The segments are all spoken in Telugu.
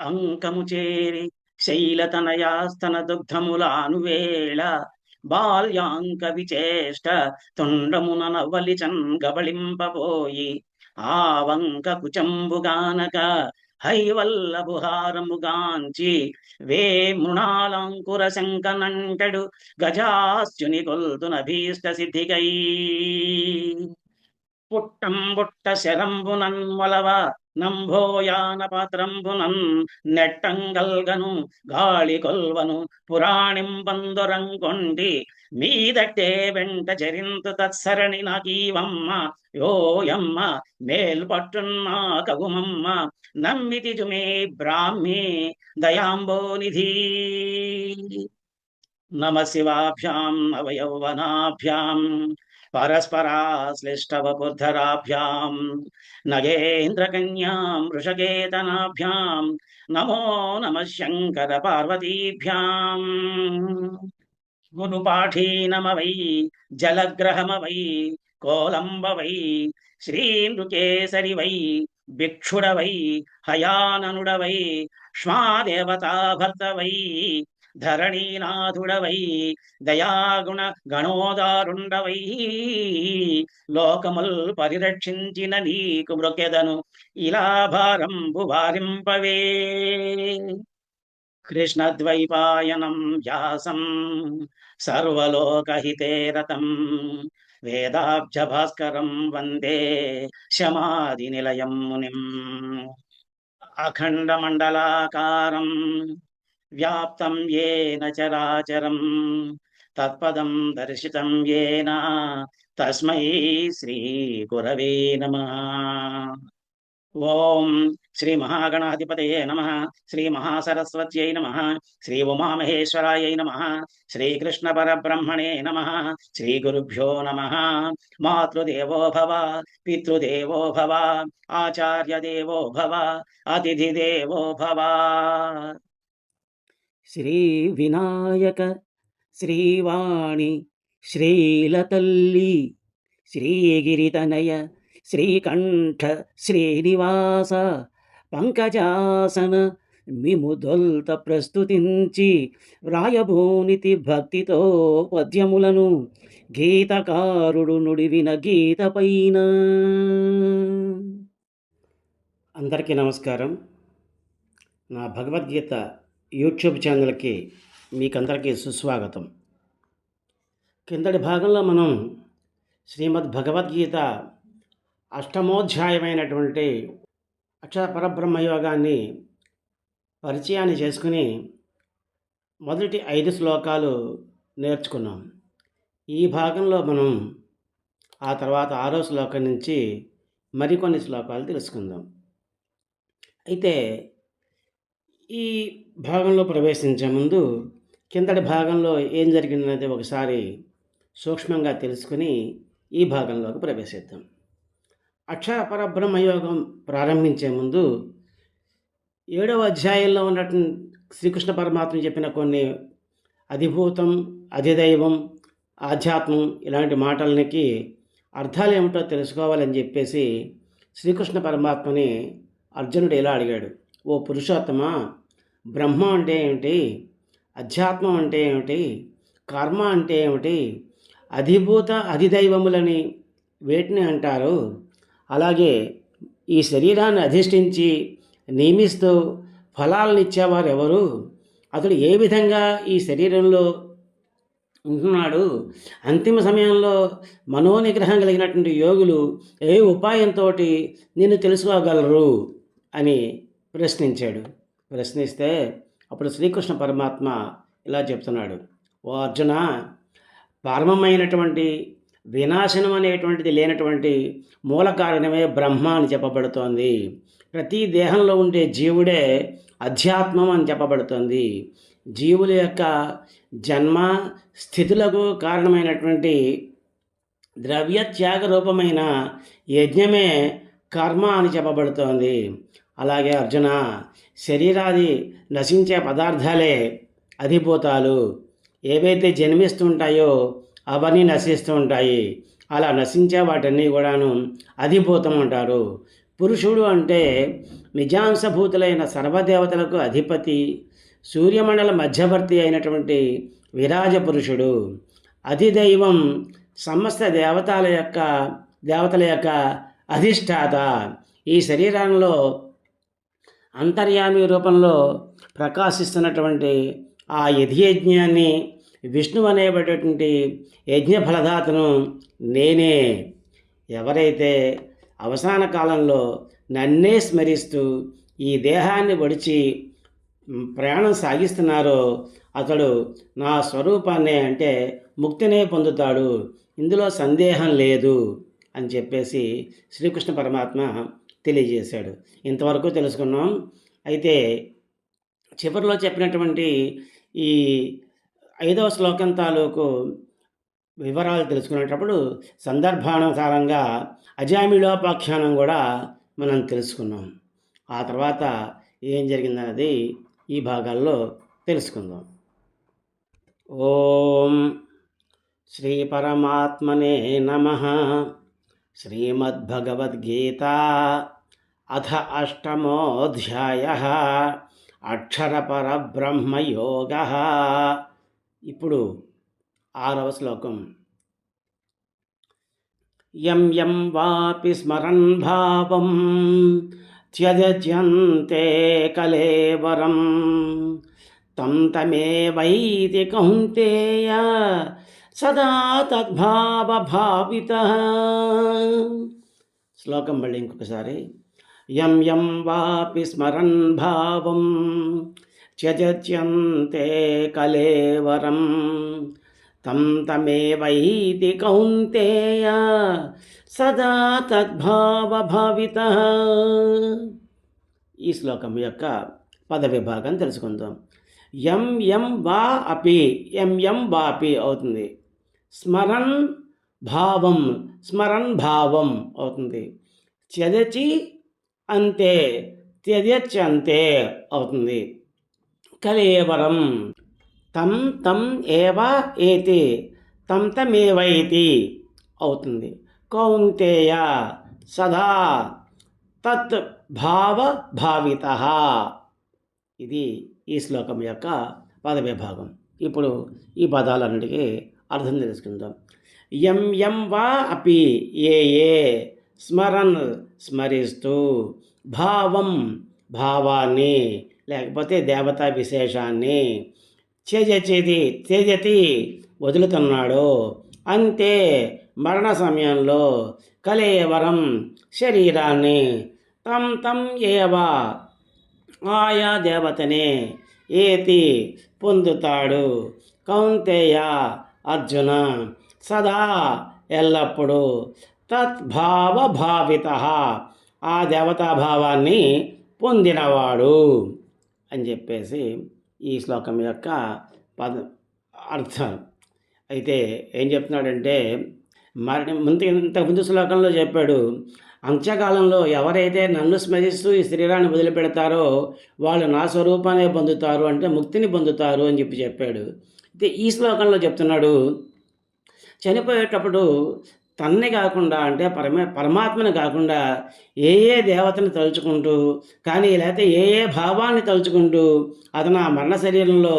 అంకము చేరి శైలతనయాస్తన దుగ్ధములానువేళ బాల్యాంక విచేష్ట తుండమున నవలిచన్ గబళింపబోయి ఆ వంక కుచంబుగానక హైవల్లభుహారముగాంచి వే మృణాలంకుర శంకనంటడు గజాస్యుని కొల్తున భీష్ట సిద్ధికై పుట్టంబుట్ట శరంబునన్ మొలవ నంభోయాన పాత్రంబునన్ నెట్టంగల్గను గాళి కొల్వను పురాణింబందురంకొండి మీదట్టే వెంట చరింతు తత్సరణి నాకీవమ్మ యోయమ్మ మేల్పట్టున్నా కగుమమ్మ నమ్మితి జుమే బ్రాహ్మీ దయాంబోనిధి నమ శివాభ్యాం నవయౌవనాభ్యాం పరస్పరాశ్లిష్టవపుర్ధరాభ్యాం నగేంద్రకన్యాం వృషకేతనాభ్యాం నమో నమ శంకర పార్వతీభ్యాం గురుపాఠీనమవై జలగ్రహమవై కోలంబవై శ్రీనృకేసరి వై భిక్షుడవై హయాననుడవై ష్మాదేవతాభర్తవై ధరణీనాథుడవై దయాగుణ గణోదారుండవై లోకముల్ పరిరక్షించిన నీకు మృకెదను ఇలా భారంబు వారింపవే కృష్ణద్వైపాయనం వ్యాసం సర్వలోకహితే రతం వేదాబ్జ భాస్కరం వందే శమాది నిలయం మునిం అఖండమండలాకారం వ్యాప్తం ఏన చరాచరం తత్పదం దర్శితం ఏన తస్మై శ్రీ గురవే నమః. ఓం శ్రీ మహాగణాధిపతయే నమః. శ్రీ మహాసరస్వత్యై నమః. శ్రీ ఉమామహేశ్వరాయై నమః. శ్రీకృష్ణ పరబ్రహ్మణే నమః. శ్రీ గురుభ్యో నమః. మాతృదేవో భవ, పితృదేవో భవ, ఆచార్యదేవో భవ, అతిథిదేవో భవ. శ్రీ వినాయక శ్రీవాణి శ్రీలతల్లి శ్రీగిరితనయ శ్రీకంఠ శ్రీనివాస పంకజాసన మిముదొల్త ప్రస్తుతించి వ్రాయభూనితి భక్తితో పద్యములను గీతకారుడు నుడివిన గీత పైన. అందరికీ నమస్కారం. నా భగవద్గీత యూట్యూబ్ ఛానల్కి మీకందరికీ సుస్వాగతం. కిందటి భాగంలో మనం శ్రీమద్ భగవద్గీత అష్టమోధ్యాయమైనటువంటి అక్షర పరబ్రహ్మయోగాన్ని పరిచయాన్ని చేసుకుని మొదటి 5 శ్లోకాలు నేర్చుకున్నాం. ఈ భాగంలో మనం ఆ తర్వాత 6వ శ్లోకం నుంచి మరికొన్ని శ్లోకాలు తెలుసుకుందాం. అయితే ఈ భాగంలో ప్రవేశించే ముందు కిందటి భాగంలో ఏం జరిగిందనేది ఒకసారి సూక్ష్మంగా తెలుసుకుని ఈ భాగంలోకి ప్రవేశిద్దాం. అక్షర పరబ్రహ్మయోగం ప్రారంభించే ముందు 7వ అధ్యాయంలో ఉన్నటువంటి శ్రీకృష్ణ పరమాత్మ చెప్పిన కొన్ని అధిభూతం, అధిదైవం, ఆధ్యాత్మం ఇలాంటి మాటలకి అర్థాలు ఏమిటో తెలుసుకోవాలని చెప్పేసి శ్రీకృష్ణ పరమాత్మని అర్జునుడు ఇలా అడిగాడు. ఓ పురుషోత్తమ, బ్రహ్మ అంటే ఏమిటి? అధ్యాత్మం అంటే ఏమిటి? కర్మ అంటే ఏమిటి? అధిభూత అధిదైవములని వేటిని అంటారు? అలాగే ఈ శరీరాన్ని అధిష్ఠించి నియమిస్తూ ఫలాలను ఇచ్చేవారు ఎవరు? అతడు ఏ విధంగా ఈ శరీరంలో ఉంటున్నాడు? అంతిమ సమయంలో మనోనిగ్రహం కలిగినటువంటి యోగులు ఏ ఉపాయంతో నిన్ను తెలుసుకోగలరు అని ప్రశ్నించాడు. ప్రశ్నిస్తే అప్పుడు శ్రీకృష్ణ పరమాత్మ ఇలా చెప్తున్నాడు. ఓ అర్జున, పరమమైనటువంటి వినాశనం అనేటువంటిది లేనటువంటి మూల కారణమే బ్రహ్మ అని చెప్పబడుతోంది. ప్రతి దేహంలో ఉండే జీవుడే అధ్యాత్మం అని చెప్పబడుతోంది. జీవుల యొక్క జన్మ స్థితులకు కారణమైనటువంటి ద్రవ్య త్యాగ రూపమైన యజ్ఞమే కర్మ అని చెప్పబడుతోంది. అలాగే అర్జున, శరీరాది నశించే పదార్థాలే అధిభూతాలు. ఏవైతే జన్మిస్తుంటాయో అవన్నీ నశిస్తూ ఉంటాయి. అలా నశించే వాటన్నీ కూడాను అధిభూతం అంటారు. పురుషుడు అంటే నిజాంశభూతులైన సర్వదేవతలకు అధిపతి, సూర్యమండల మధ్యవర్తి అయినటువంటి విరాజపురుషుడు, అధిదైవం, సమస్త దేవతల యొక్క అధిష్టాత. ఈ శరీరంలో అంతర్యామి రూపంలో ప్రకాశిస్తున్నటువంటి ఆ యజ్ఞాన్ని, విష్ణువు అనేటటువంటి యజ్ఞ ఫలదాతను నేనే. ఎవరైతే అవసాన కాలంలో నన్నే స్మరిస్తూ ఈ దేహాన్ని వడిచి ప్రయాణం సాగిస్తున్నారో అతడు నా స్వరూపాన్నే, అంటే ముక్తినే పొందుతాడు, ఇందులో సందేహం లేదు అని చెప్పేసి శ్రీకృష్ణ పరమాత్మ తెలియజేశాడు. ఇంతవరకు తెలుసుకున్నాం. అయితే చివరిలో చెప్పినటువంటి ఈ 5వ శ్లోకం తాలూకు వివరాలు తెలుసుకునేటప్పుడు సందర్భానుసారంగా అజామిళోపాఖ్యానం కూడా మనం తెలుసుకున్నాం. ఆ తర్వాత ఏం జరిగిందన్నది ఈ భాగాల్లో తెలుసుకుందాం. ఓం శ్రీ పరమాత్మనే నమః. శ్రీమద్భగవద్గీత అథ 8మోऽధ్యాయః అక్షరపరబ్రహ్మయోగः. ఇప్పుడు 6వ శ్లోకం. యం యం వాపి స్మరన్ భావం త్యజ్యంతే కలేవరం తం తమేవైతి కౌంతేయ సదా తద్భావభావితః. శ్లోకం మళ్ళీ ఇంకొకసారి. యం యం వాపి స్మరన్ భావం త్యజ్యంతే కలేవరం తం తమేవైతి కౌంతేయ సదా తద్భావభావితః. ఈ శ్లోకం యొక్క పద విభాగం తెలుసుకుందాం. యం యం వా అపి, యం యం వాపి అవుతుంది. స్మరన్ భావం, స్మరన్ భావం అవుతుంది. త్యజచి అంతే, త్యజచ్చంతే అవుతుంది. కలేవరం, తం తం ఏవ ఏతి, తం తమేవైతి అవుతుంది. కౌంతేయ సదా తత్ భావ భావితః. ఇది ఈ శ్లోకం యొక్క పద విభాగం. ఇప్పుడు ఈ పదాలన్నిటికీ అర్థం తెలుసుకుందాం. యం యం వా అపి, ఏ ఏ, స్మరన్ స్మరిస్తూ, భావం భావాన్ని లేకపోతే దేవతా విశేషాన్ని, త్యజతి వదులుతున్నాడు, అంతే మరణ సమయంలో, కలేవరం శరీరాన్ని, తం తం ఏవ ఆయా దేవతనే, ఏతి పొందుతాడు, కౌంతేయ అర్జున సదా ఎల్లప్పుడూ, తద్భావభావితః ఆ దేవతాభావాన్ని పొందినవాడు అని చెప్పేసి ఈ శ్లోకం యొక్క అర్థం. అయితే ఏం చెప్తున్నాడంటే, ఇంతకుముందు శ్లోకంలో చెప్పాడు, అంత్యకాలంలో ఎవరైతే నన్ను స్మరిస్తూ ఈ శరీరాన్ని వదిలిపెడతారో వాళ్ళు నా స్వరూపాన్ని పొందుతారు, అంటే ముక్తిని పొందుతారు అని చెప్పాడు. అయితే ఈ శ్లోకంలో చెప్తున్నాడు, చనిపోయేటప్పుడు తన్నే కాకుండా, అంటే పరమాత్మని కాకుండా ఏ దేవతని తలుచుకుంటూ కానీ లేకపోతే ఏ భావాన్ని తలుచుకుంటూ అతను ఆ మరణ శరీరంలో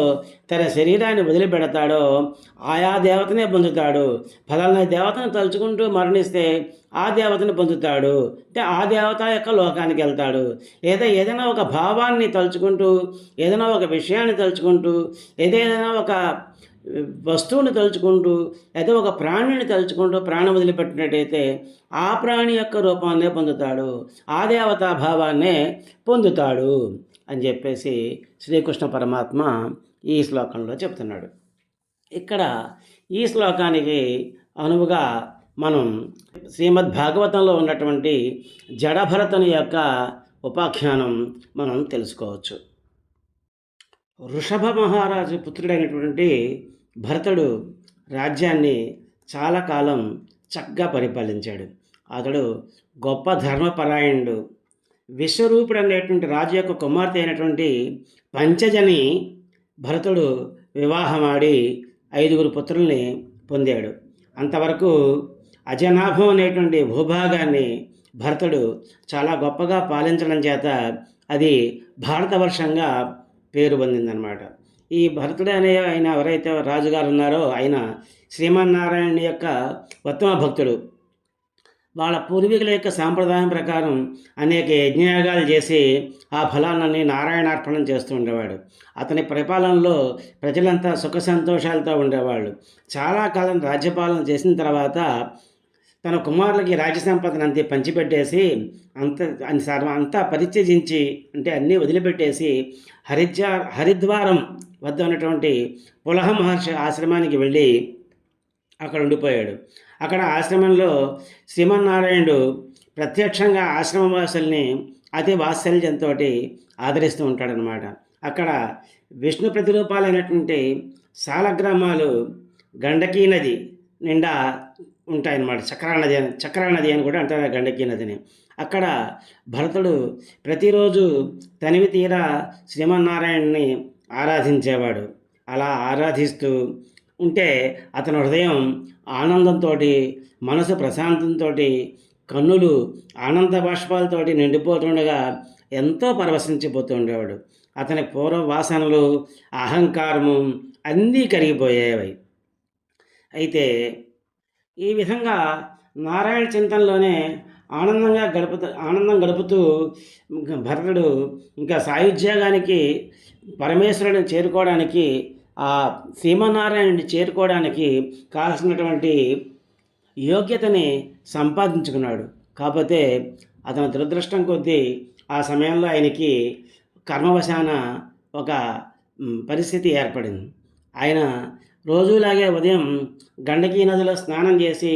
తన శరీరాన్ని వదిలిపెడతాడో ఆయా దేవతనే పొందుతాడు. ఫలానా దేవతను తలుచుకుంటూ మరణిస్తే ఆ దేవతని పొందుతాడు, అంటే ఆ దేవత యొక్క లోకానికి వెళ్తాడు. లేదా ఏదైనా ఒక భావాన్ని తలుచుకుంటూ, ఏదైనా ఒక విషయాన్ని తలుచుకుంటూ, ఏదైనా ఒక వస్తువుని తలుచుకుంటూ, లేదా ఒక ప్రాణిని తలుచుకుంటూ ప్రాణం వదిలిపెట్టినట్టయితే ఆ ప్రాణి యొక్క రూపాన్నే పొందుతాడు, ఆ దేవతా భావాన్నే పొందుతాడు అని చెప్పేసి శ్రీకృష్ణ పరమాత్మ ఈ శ్లోకంలో చెప్తున్నాడు. ఇక్కడ ఈ శ్లోకానికి అనువుగా మనం శ్రీమద్ భాగవతంలో ఉన్నటువంటి జడభరతుని యొక్క ఉపాఖ్యానం మనం తెలుసుకోవచ్చు. వృషభ మహారాజు పుత్రుడైనటువంటి భరతుడు రాజ్యాన్ని చాలా కాలం చక్కగా పరిపాలించాడు. అతడు గొప్ప ధర్మపరాయణుడు. విశ్వరూపుడు అనేటువంటి రాజు యొక్క కుమార్తె అయినటువంటి పంచజని భరతుడు వివాహమాడి 5 పుత్రుల్ని పొందాడు. అంతవరకు అజనాభం అనేటువంటి భూభాగాన్ని భరతుడు చాలా గొప్పగా పాలించడం చేత అది భారతవర్షంగా పేరు పొందిందనమాట. ఈ భరతుడు అనే ఆయన ఎవరైతే రాజుగారు ఉన్నారో ఆయన శ్రీమన్నారాయణ యొక్క ఉత్తమ భక్తుడు. వాళ్ళ పూర్వీకుల యొక్క సాంప్రదాయం ప్రకారం అనేక యజ్ఞయాగాలు చేసి ఆ ఫలాన్ని నారాయణార్పణం చేస్తూ ఉండేవాడు. అతని పరిపాలనలో ప్రజలంతా సుఖ సంతోషాలతో ఉండేవాళ్ళు. చాలా కాలం రాజ్యపాలన చేసిన తర్వాత తన కుమారులకి రాజ్య సంపదను అంతే పంచిపెట్టేసి అంతా పరిత్యజించి, అంటే అన్నీ వదిలిపెట్టేసి హరిద్వారం వద్ద ఉన్నటువంటి పులహ మహర్షి ఆశ్రమానికి వెళ్ళి అక్కడ ఉండిపోయాడు. అక్కడ ఆశ్రమంలో శ్రీమన్నారాయణుడు ప్రత్యక్షంగా ఆశ్రమవాసుల్ని అతి వాత్సల్యంతో ఆదరిస్తూ ఉంటాడనమాట. అక్కడ విష్ణు ప్రతిరూపాలైనటువంటి సాలగ్రామాలు గండకీ నది నిండా ఉంటాయన్నమాట. చక్రానది అని కూడా అంటారు గండకీ నదిని. అక్కడ భరతుడు ప్రతిరోజు తనివి తీరా శ్రీమన్నారాయణుని ఆరాధించేవాడు. అలా ఆరాధిస్తూ ఉంటే అతని హృదయం ఆనందంతో, మనసు ప్రశాంతంతో, కన్నులు ఆనంద బాష్పాలతో నిండిపోతుండగా ఎంతో పరవశించిపోతూ ఉండేవాడు. అతని పూర్వ వాసనలు, అహంకారము అన్నీ కరిగిపోయేవి. అయితే ఈ విధంగా నారాయణ చింతనలోనే ఆనందం గడుపుతూ భరతుడు ఇంకా సాయుధ్యాగానికి పరమేశ్వరుడిని చేరుకోవడానికి, ఆ శ్రీమన్నారాయణుడిని చేరుకోవడానికి కావాల్సినటువంటి యోగ్యతని సంపాదించుకున్నాడు. కాకపోతే అతని దురదృష్టం కొద్దీ ఆ సమయంలో ఆయనకి కర్మవశాన ఒక పరిస్థితి ఏర్పడింది. ఆయన రోజులాగే ఉదయం గండకీ నదిలో స్నానం చేసి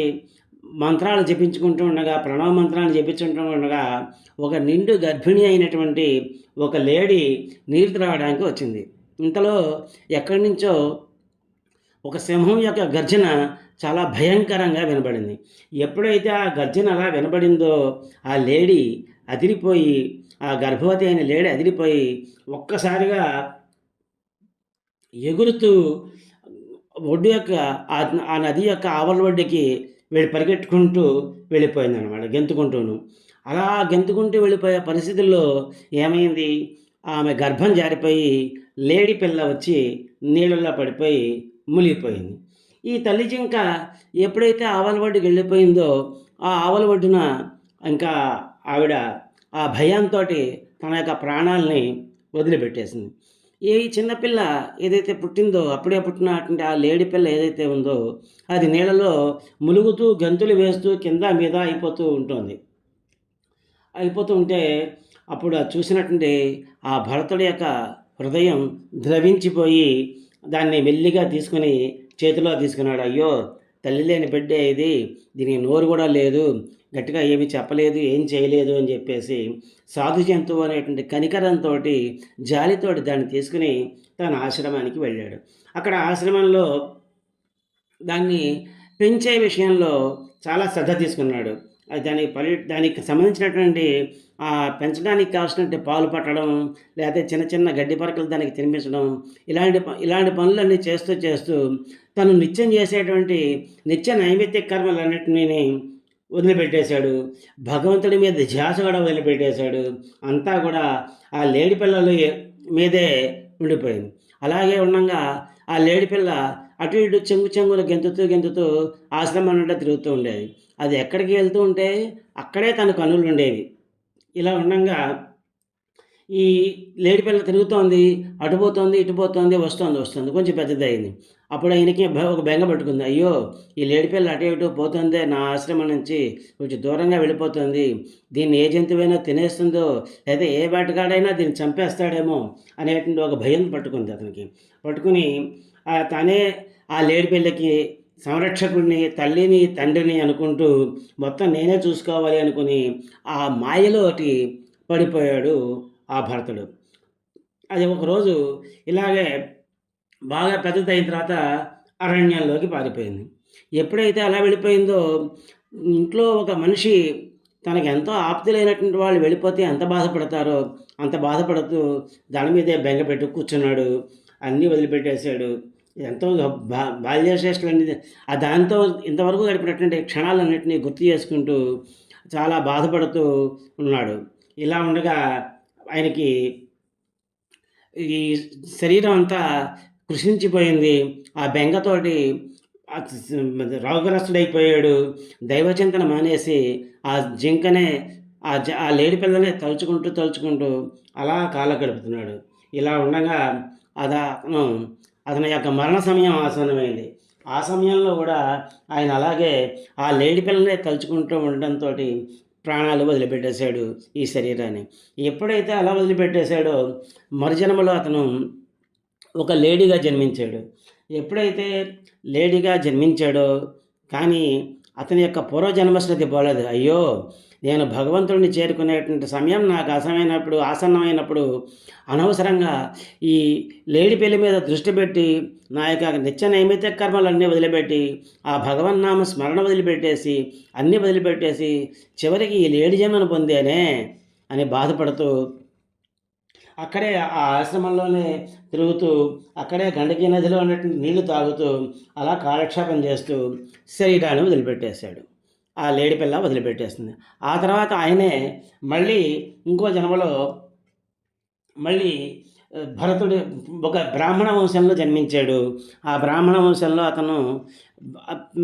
మంత్రాలు జపించుకుంటూ ఉండగా, ప్రణవ మంత్రాలు జపించుకుంటూ ఉండగా ఒక నిండు గర్భిణి అయినటువంటి ఒక లేడీ నీరు త్రాగడానికి వచ్చింది. ఇంతలో ఎక్కడి నుంచో ఒక సింహం యొక్క గర్జన చాలా భయంకరంగా వినబడింది. ఎప్పుడైతే ఆ గర్జన అలా వినబడిందో ఆ లేడీ అదిరిపోయి, ఆ గర్భవతి అయిన లేడీ అదిరిపోయి ఒక్కసారిగా ఎగురుతూ ఒడ్డు యొక్క ఆ నది యొక్క ఆవల ఒడ్డుకి పరిగెట్టుకుంటూ వెళ్ళిపోయిందనమాట, గెంతుకుంటూను. అలా గెంతుకుంటూ వెళ్ళిపోయే పరిస్థితుల్లో ఏమైంది, ఆమె గర్భం జారిపోయి లేడీ పిల్ల వచ్చి నీళ్ళల్లో పడిపోయి మునిగిపోయింది. ఈ తల్లి జింక ఎప్పుడైతే ఆవల ఒడ్డుకి వెళ్ళిపోయిందో ఆ ఆవల ఒడ్డున ఇంకా ఆవిడ ఆ భయంతో తన యొక్క ప్రాణాలని వదిలిపెట్టేసింది. ఈ చిన్నపిల్ల ఏదైతే పుట్టిందో, అప్పుడే పుట్టినటువంటి ఆ లేడీ పిల్ల ఏదైతే ఉందో అది నీళ్ళలో ములుగుతూ గంతులు వేస్తూ కింద మీద అయిపోతూ ఉంటే అప్పుడు చూసినటువంటి ఆ భరతుడి యొక్క హృదయం ద్రవించిపోయి దాన్ని మెల్లిగా తీసుకుని చేతిలో తీసుకున్నాడు. అయ్యో, తల్లి లేని బిడ్డే ఇది, దీనికి నోరు కూడా లేదు, గట్టిగా ఏమీ చెప్పలేదు, ఏం చేయలేదు అని చెప్పేసి సాధు జంతువు అనేటువంటి కనికరంతో, జాలితోటి దాన్ని తీసుకుని తన ఆశ్రమానికి వెళ్ళాడు. అక్కడ ఆశ్రమంలో దాన్ని పెంచే విషయంలో చాలా శ్రద్ధ తీసుకున్నాడు. దానికి సంబంధించినటువంటి పెంచడానికి కావాల్సినటువంటి పాలు పట్టడం, లేకపోతే చిన్న చిన్న గడ్డి పరకలు దానికి తినిపించడం, ఇలాంటి పనులన్నీ చేస్తూ తను నిత్యం చేసేటువంటి నిత్య నైమిత్తిక కర్మలన్నింటినీ వదిలిపెట్టేశాడు. భగవంతుడి మీద ధ్యాస కూడా వదిలిపెట్టేశాడు. అంతా కూడా ఆ లేడి పిల్లల మీదే ఉండిపోయింది. అలాగే ఉండగా ఆ లేడి పిల్ల అటు ఇటు చెంగులు గెంతుతూ ఆశ్రమం నుండి తిరుగుతూ ఉండేది. అది ఎక్కడికి వెళ్తూ ఉంటే అక్కడే తన కన్నులు ఉండేవి. ఇలా ఉండగా ఈ లేడి పిల్ల తిరుగుతోంది, అటుపోతోంది, ఇటుపోతోంది, వస్తుంది, కొంచెం పెద్దదయింది. అప్పుడు ఆయనకి ఒక బెంగ పట్టుకుంది. అయ్యో, ఈ లేడి పిల్ల అటు ఇటు పోతుందే, నా ఆశ్రమం నుంచి కొంచెం దూరంగా వెళ్ళిపోతుంది, దీన్ని ఏ జంతువైనా తినేస్తుందో, లేదా ఏ వేటగాడైనా దీన్ని చంపేస్తాడేమో అనేటువంటి ఒక భయం పట్టుకుంది అతనికి. పట్టుకుని తనే ఆ లేడి పిల్లకి సంరక్షకుడిని, తల్లిని, తండ్రిని అనుకుంటూ మొత్తం నేనే చూసుకోవాలి అనుకుని ఆ మాయలోటి పడిపోయాడు ఆ భరతుడు. అది ఒకరోజు ఇలాగే బాగా పెద్దదైన తర్వాత అరణ్యంలోకి పారిపోయింది. ఎప్పుడైతే అలా వెళ్ళిపోయిందో, ఇంట్లో ఒక మనిషి తనకు ఎంతో ఆప్తులైనటువంటి వాళ్ళు వెళ్ళిపోతే ఎంత బాధపడతారో అంత బాధపడుతూ దాని మీదే బెంగ పెట్టి కూర్చున్నాడు. అన్నీ వదిలిపెట్టేశాడు. ఎంతో బాల్యశ్రేష్ఠులన్నీ దాంతో ఇంతవరకు గడిపినటువంటి క్షణాలన్నింటినీ గుర్తు చేసుకుంటూ చాలా బాధపడుతూ ఉన్నాడు. ఇలా ఉండగా ఆయనకి ఈ శరీరం అంతా కృషించిపోయింది. ఆ బెంగతోటి రోగగ్రస్తుడైపోయాడు. దైవచింతన మానేసి ఆ జింకనే ఆ లేడి పిల్లనే తలుచుకుంటూ అలా కాలం గడుపుతున్నాడు. ఇలా ఉండగా అతను అతని యొక్క మరణ సమయం ఆసన్నమైంది. ఆ సమయంలో కూడా ఆయన అలాగే ఆ లేడి పిల్లనే తలుచుకుంటూ ఉండడంతో ప్రాణాలు వదిలిపెట్టేశాడు ఈ శరీరాన్ని. ఎప్పుడైతే అలా వదిలిపెట్టేశాడో మరుజన్మలో అతను ఒక లేడీగా జన్మించాడు. ఎప్పుడైతే లేడీగా జన్మించాడో కానీ అతని యొక్క పూర్వజన్మస్మృతి పోలేదు. అయ్యో, నేను భగవంతుడిని చేరుకునేటువంటి సమయం నాకు ఆసన్నమైనప్పుడు అనవసరంగా ఈ లేడి పెళ్లి మీద దృష్టి పెట్టి నా యొక్క నిత్య నైమిత్య కర్మలన్నీ వదిలిపెట్టి ఆ భగవన్నామ స్మరణ వదిలిపెట్టేసి చివరికి ఈ లేడి జన్మను పొందేనే అని బాధపడుతూ అక్కడే ఆ ఆశ్రమంలోనే తిరుగుతూ అక్కడే గండకీ నదిలో ఉన్నటువంటి నీళ్లు తాగుతూ అలా కాలక్షేపం చేస్తూ శరీరాన్ని వదిలిపెట్టేశాడు. ఆ లేడి పిల్ల వదిలిపెట్టేస్తుంది. ఆ తర్వాత ఆయనే మళ్ళీ ఇంకో జన్మలో మళ్ళీ భరతుడు ఒక బ్రాహ్మణ వంశంలో జన్మించాడు. ఆ బ్రాహ్మణ వంశంలో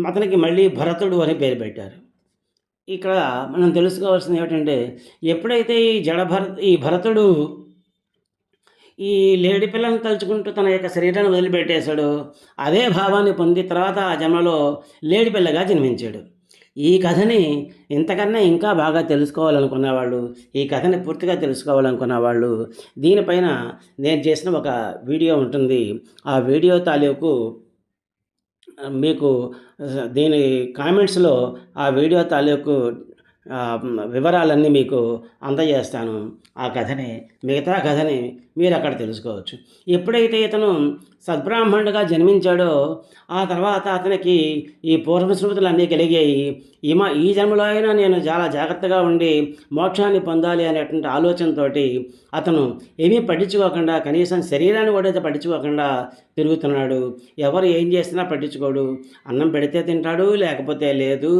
అతనికి మళ్ళీ భరతుడు అని పేరు పెట్టారు. ఇక్కడ మనం తెలుసుకోవాల్సింది ఏమిటంటే, ఎప్పుడైతే ఈ భరతుడు ఈ లేడి పిల్లని తలుచుకుంటూ తన యొక్క శరీరాన్ని వదిలిపెట్టేశాడు, అదే భావాన్ని పొంది తర్వాత ఆ జన్మలో లేడి పిల్లగా జన్మించాడు. ఈ కథని ఇంతకన్నా ఇంకా బాగా తెలుసుకోవాలనుకున్న వాళ్ళు, ఈ కథని పూర్తిగా తెలుసుకోవాలనుకున్న వాళ్ళు దీనిపైన నేను చేసిన ఒక వీడియో ఉంటుంది. ఆ వీడియో తాలూకు మీకు దీని కామెంట్స్లో ఆ వీడియో తాలూకు వివరాలన్నీ మీకు అందజేస్తాను. ఆ కథని, మిగతా కథని మీరు అక్కడ తెలుసుకోవచ్చు. ఎప్పుడైతే ఇతను సద్బ్రాహ్మణుడిగా జన్మించాడో ఆ తర్వాత అతనికి ఈ పూర్వస్మృతులు కలిగాయి. ఈ జన్మలో అయినా నేను చాలా జాగ్రత్తగా ఉండి మోక్షాన్ని పొందాలి అనేటువంటి ఆలోచనతో అతను ఏమీ పట్టించుకోకుండా, కనీసం శరీరాన్ని కూడా పట్టించుకోకుండా తిరుగుతున్నాడు. ఎవరు ఏం చేసినా పట్టించుకోడు. అన్నం పెడితే తింటాడు, లేకపోతే లేదు.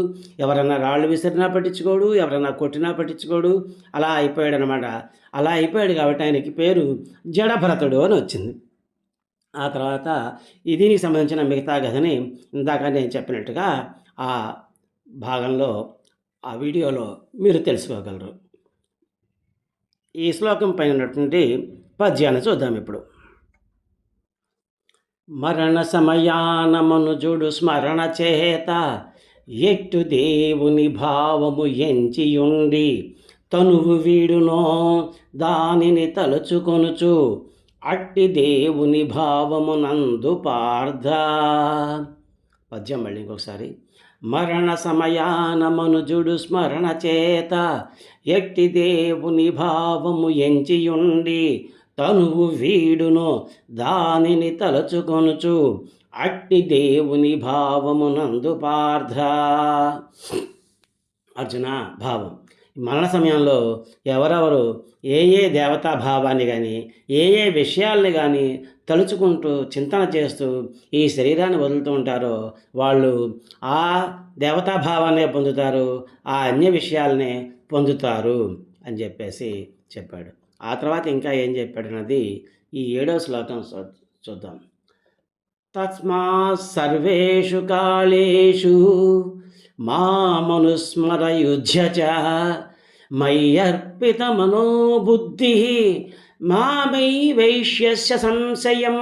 ఎవరన్నా రాళ్ళు విసిరినా పట్టించుకోడు, ఎవరన్నా కొట్టినా పట్టించుకోడు. అలా అయిపోయాడు అనమాట. అలా అయిపోయాడు కాబట్టి ఆయనకి పేరు జడభరతుడు అని వచ్చింది. ఆ తర్వాత దీనికి సంబంధించిన మిగతా కథని ఇందాక నేను చెప్పినట్టుగా ఆ భాగంలో, ఆ వీడియోలో మీరు తెలుసుకోగలరు. ఈ శ్లోకం పైన ఉన్నటువంటి పద్యాన్ని చూద్దాం ఇప్పుడు. మరణ సమయాన మనుజుడు స్మరణ చేత ఎట్టు దేవుని భావము ఎంచియుండి తనువు వీడునో దానిని తలుచుకొనుచు అట్టి దేవుని భావమునందు పార్థ. పద్యం మళ్ళీ ఇంకొకసారి. మరణ సమయాన మనుజుడు స్మరణ చేత ఎట్టి దేవుని భావము ఎంచియుండి తనువు వీడును దానిని తలుచుకొనుచు అట్టి దేవుని భావమునందు పార్థ. అర్జున, భావం మరణ సమయంలో ఎవరెవరు ఏ దేవతా భావాన్ని కానీ ఏ విషయాల్ని కానీ తలుచుకుంటూ చింతన చేస్తూ ఈ శరీరాన్ని వదులుతూ ఉంటారో వాళ్ళు ఆ దేవతా భావాన్నే పొందుతారు, ఆ అన్య విషయాలనే పొందుతారు అని చెప్పేసి చెప్పాడు. ఆ తర్వాత ఇంకా ఏం చెప్పాడన్నది ఈ 7వ శ్లోకం చూద్దాం. తస్మాత్ సర్వేషు కాళేషు మామనుస్మర యుధ్య చ మయ్యర్పిత మనోబుద్ధి మామై వైశ్యస్య సంశయం.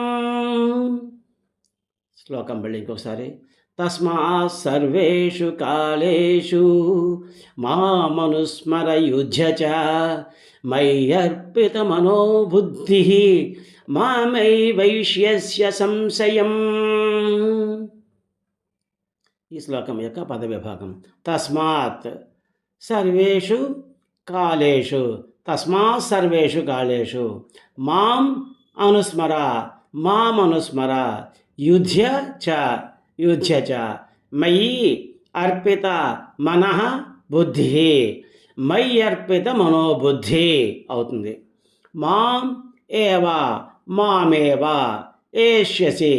శ్లోకం మళ్ళీ ఇంకొకసారి. తస్మాత్ సర్వేషు కాళేషు మామనుస్మర యుధ్య చ మయ్యర్పిత మనోబుద్ధి మామై వైశ్యస్య సంశయం. ఈ శ్లోకం యొక్క పద విభాగం. తస్మాత్ సర్వేషు కాలేషు, తస్మాత్ సర్వేషు కాలేషు మాం అనుస్మర, యుధ్య చ మయి అర్పిత మనః బుద్ధి, మయి అర్పిత మనోబుద్ధి అవుతుంది. మాం మామేవ ఏష్యసి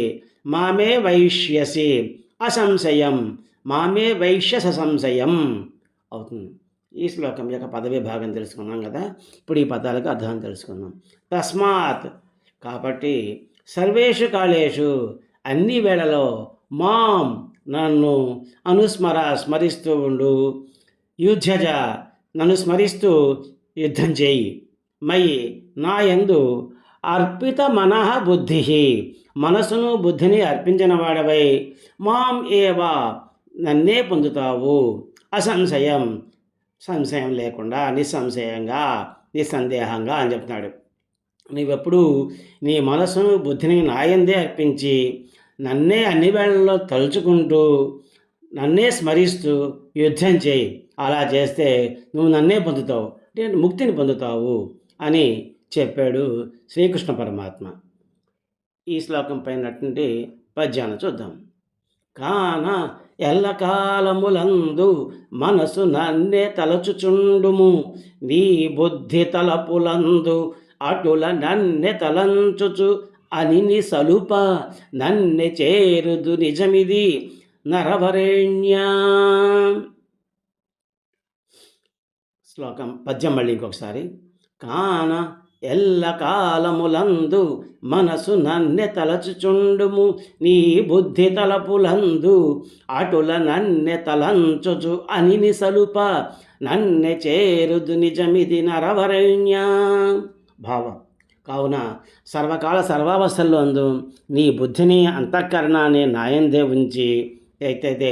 మామే వైష్యసి అసంశయం, మామే వైశ్యస సంశయం అవుతుంది. ఈ శ్లోకం యొక్క పదవి భాగం తెలుసుకున్నాం కదా. ఇప్పుడు ఈ పదాలకు అర్థం తెలుసుకుందాం. తస్మాత్ కాబట్టి, సర్వేషు కాలేషు అన్ని వేళలో, మాం నన్ను స్మరిస్తూ ఉండు, యుద్ధజ నన్ను స్మరిస్తూ యుద్ధం చేయి, మయి నా యందు అర్పిత మనః బుద్ధి మనసును బుద్ధిని అర్పించిన వాడవై, మాం ఏవా నన్నే పొందుతావు, అసంశయం సంశయం లేకుండా, నిస్సంశయంగా, నిస్సందేహంగా అని చెప్తున్నాడు. నీవెప్పుడు నీ మనసును బుద్ధిని నాయందే అర్పించి నన్నే అన్ని వేళల్లో తలుచుకుంటూ నన్నే స్మరిస్తూ యుద్ధం చేయి. అలా చేస్తే నువ్వు నన్నే పొందుతావు, అంటే ముక్తిని పొందుతావు అని చెప్పాడు శ్రీకృష్ణ పరమాత్మ. ఈ శ్లోకం పైనటువంటి పద్యాన్ని చూద్దాం. కాన ఎల్లకాలములందు మనసు నన్నే తలచుచుండుము, నీ బుద్ధి తలపులందు అటుల నన్నె తలంచుచు అని సలుప నన్నె చేరుదు నిజమిది నరవరేణ్యా. శ్లోకం పద్యం మళ్ళీ ఇంకొకసారి. కాన ఎల్లకాలములందు మనసు నన్నె తలచుచుండుము, నీ బుద్ధి తలపులందు అటుల నన్నె తలంచుచు అని సలుప నన్నె చేరుదు నిజమిది నరవరేణ్యా. భావం. కావున సర్వకాల సర్వావస్థల్లో అందు నీ బుద్ధిని అంతఃకరణాన్ని నాయందే ఉంచి అయితే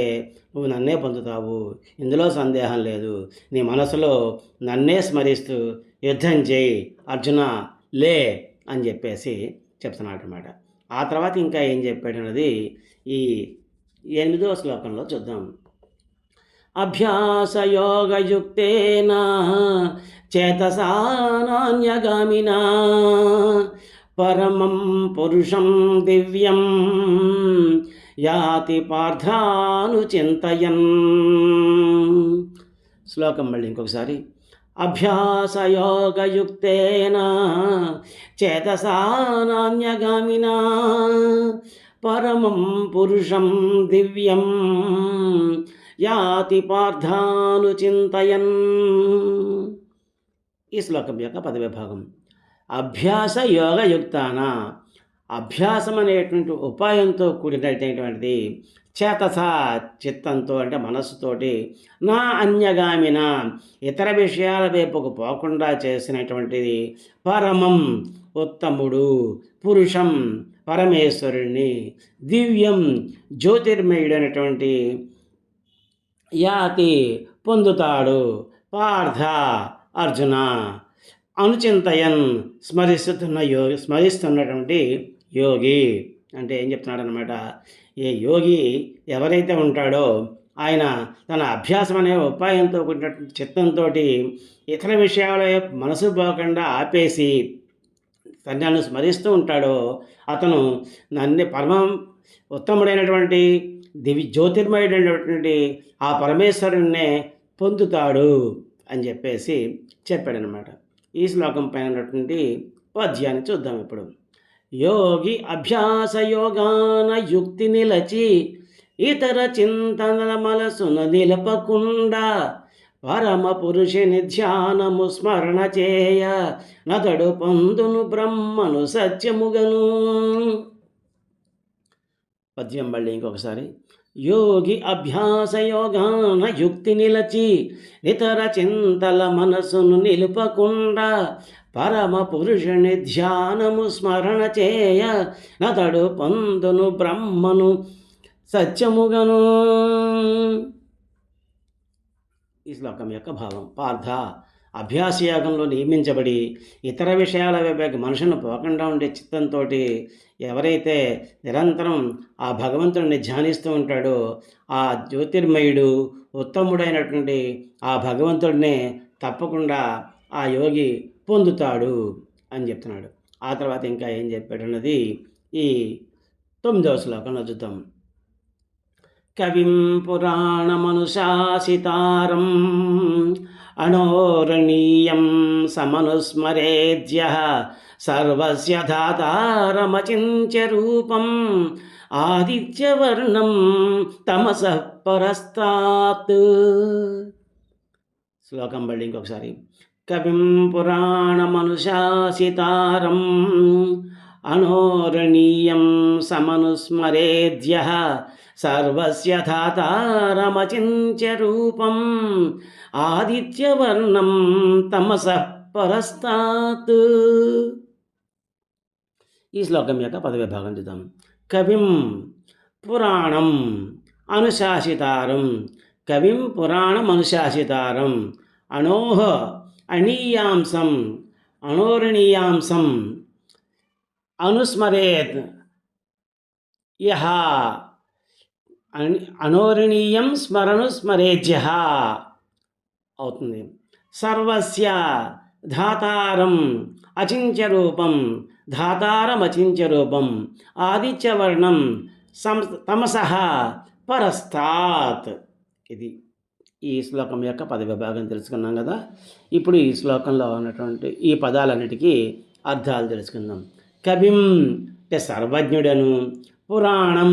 నువ్వు నన్నే పొందుతావు, ఇందులో సందేహం లేదు. నీ మనసులో నన్నే స్మరిస్తూ యుద్ధం చేయి అర్జున, లే అని చెప్పేసి చెప్తున్నాడు అన్నమాట. ఆ తర్వాత ఇంకా ఏం చెప్పాడు అన్నది ఈ 8వ శ్లోకంలో చూద్దాం. అభ్యాసయోగయుక్తేన చేతసా నాన్యగామినా పరమం పురుషం దివ్యం యాతి పార్థానుచింతయన్. శ్లోకం మళ్ళీ ఇంకొకసారి. అభ్యాసయోగయుక్తేన చేతసా నాన్యగామినా పరమం పురుషం దివ్యం యాతి పార్థానుచింతయన్. ఈ శ్లోకం యొక్క పదవిభాగం. అభ్యాస యోగయుక్తాన, అభ్యాసం అనేటువంటి ఉపాయంతో కూడినటువంటిది, చేతస చిత్తంతో అంటే మనస్సుతోటి, నా అన్యగామిన ఇతర విషయాల వైపుకు పోకుండా చేసినటువంటిది, పరమం ఉత్తముడు, పురుషం పరమేశ్వరుణ్ణి, దివ్యం జ్యోతిర్మయుడైనటువంటి, యాతి పొందుతాడు, పార్థ అర్జున అనుచింతయన్ స్మరిస్తున్నటువంటి యోగి. అంటే ఏం చెప్తున్నాడు అనమాట, ఏ యోగి ఎవరైతే ఉంటాడో ఆయన తన అభ్యాసం అనే ఉపాయంతో కూడినటువంటి చిత్తంతో ఇతర విషయాల మనసు పోకుండా ఆపేసి నన్ను స్మరిస్తూ ఉంటాడో అతను నన్ను పరమం ఉత్తముడైనటువంటి జ్యోతిర్మయుడైనటువంటి ఆ పరమేశ్వరుణ్ణే పొందుతాడు అని చెప్పేసి చెప్పాడనమాట. ఈ శ్లోకం పైన ఉన్నటువంటి పద్యాన్ని చూద్దాం ఇప్పుడు. యోగి అభ్యాస యోగాన యుక్తి నిలచి ఇతర చింతనల మనసున నిలపకుండా పరమ పురుషుని ధ్యానము స్మరణ చేయ నతడు పొందును బ్రహ్మను సత్యముగను. పద్యం మళ్ళీ ఇంకొకసారి. యోగి అభ్యాస యోగాన యుక్తి నిలచి ఇతర చింతల మనసును నిలుపకుండా పరమ పురుషుని ధ్యానము స్మరణ చేయ నతడు పొందును బ్రహ్మను సత్యముగను. ఈ శ్లోకం యొక్క భావం. పార్థ, అభ్యాసయాగంలో నియమించబడి ఇతర విషయాల వైపు మనుషులను పోకుండా ఉండే చిత్తంతో ఎవరైతే నిరంతరం ఆ భగవంతుడిని ధ్యానిస్తూ ఉంటాడో ఆ జ్యోతిర్మయుడు ఉత్తముడైనటువంటి ఆ భగవంతుడినే తప్పకుండా ఆ యోగి పొందుతాడు అని చెప్తున్నాడు. ఆ తర్వాత ఇంకా ఏం చెప్పాడు అన్నది ఈ 9వ శ్లోకంలో చూద్దాం. కవిం పురాణమనుశాసితారం అనోరణీయం సమనుస్మరేద్యః సర్వస్య ధాతారమచింత్య రూపం ఆదిత్యవర్ణం తమసః పరస్తాత్. శ్లోకం మళ్ళీ ఇంకొకసారి. కవిం పురాణమనుశాసితారం అనోరణీయం సమనుస్మరేద్యః సర్వస్య ధాతారమచింత్య రూపం ఆదిత్యవర్ణం తమసః పరస్తాత్. ఈ శ్లోకం యొక్క పదవిభాగం చూద్దాం. కవిం పురాణం అనుశాసితారం, కవిం పురాణం అనుశాసితారం, అనోహ అణీయాంసం అనోరణీయాంసం అనుస్మరేత్ యః అనోరణీయం స్మరణుస్మరేజ్యః అవుతుంది. సర్వస్య ధాతారం అచింత్య రూపం, ధాతారం అచింత్య రూపం, ఆదిత్యవర్ణం తమసః పరస్తాత్. ఇది ఈ శ్లోకం యొక్క పదవిభాగం తెలుసుకున్నాం కదా. ఇప్పుడు ఈ శ్లోకంలో ఉన్నటువంటి ఈ పదాలన్నిటికీ అర్థాలు తెలుసుకుందాం. కవిం అంటే సర్వజ్ఞుడను, పురాణం